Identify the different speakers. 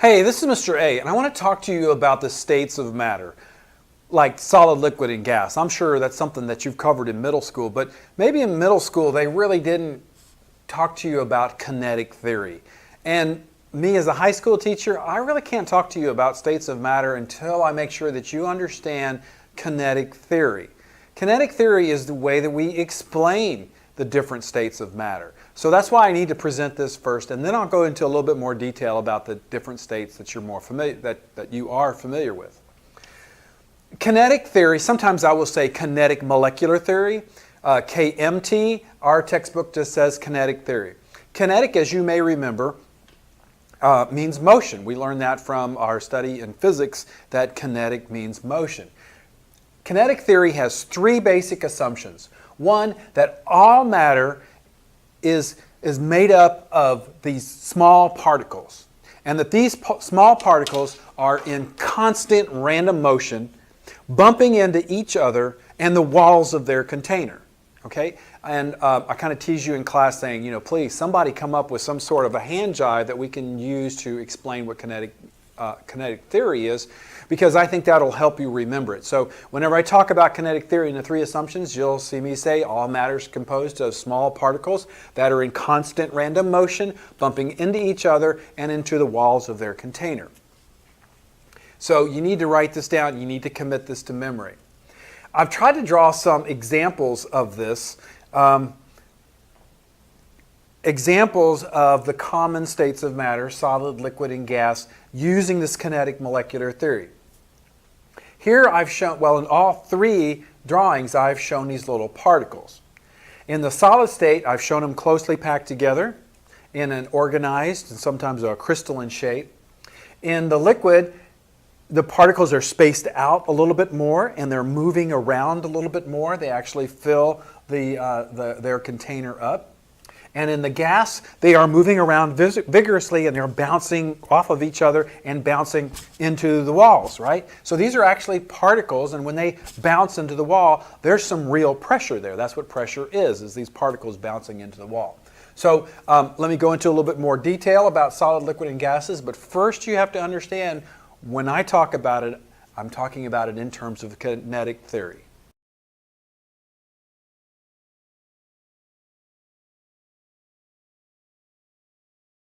Speaker 1: Hey, this is Mr. A, and I want to talk to you about the states of matter, like solid, liquid, and gas. I'm sure that's something that you've covered in middle school, but maybe in middle school they really didn't talk to you about kinetic theory. And me as a high school teacher, I really can't talk to you about states of matter until I make sure that you understand kinetic theory. Kinetic theory is the way that we explain the different states of matter. So that's why I need to present this first, and then I'll go into a little bit more detail about the different states that you're more familiar that you are familiar with. Kinetic theory, sometimes I will say kinetic molecular theory, KMT. Our textbook just says kinetic theory. Kinetic, as you may remember, means motion. We learned that from our study in physics, that kinetic means motion. Kinetic theory has three basic assumptions. One, that all matter is made up of these small particles, and that these small particles are in constant random motion, bumping into each other and the walls of their container. Okay? And I kind of tease you in class saying, please, somebody come up with some sort of a hand jive that we can use to explain what kinetic theory is, because I think that'll help you remember it. So whenever I talk about kinetic theory and the three assumptions, you'll see me say all matter is composed of small particles that are in constant random motion, bumping into each other and into the walls of their container. So you need to write this down. You need to commit this to memory. I've tried to draw some examples of this. Examples of the common states of matter, solid, liquid, and gas, using this kinetic molecular theory. Here I've shown, well, in all three drawings, I've shown these little particles. In the solid state, I've shown them closely packed together in an organized and sometimes a crystalline shape. In the liquid, the particles are spaced out a little bit more and they're moving around a little bit more. They actually fill their container up. And in the gas, they are moving around vigorously and they're bouncing off of each other and bouncing into the walls, right? So these are actually particles, and when they bounce into the wall, there's some real pressure there. That's what pressure is these particles bouncing into the wall. So let me go into a little bit more detail about solid, liquid, and gases, but first you have to understand when I talk about it, I'm talking about it in terms of kinetic theory.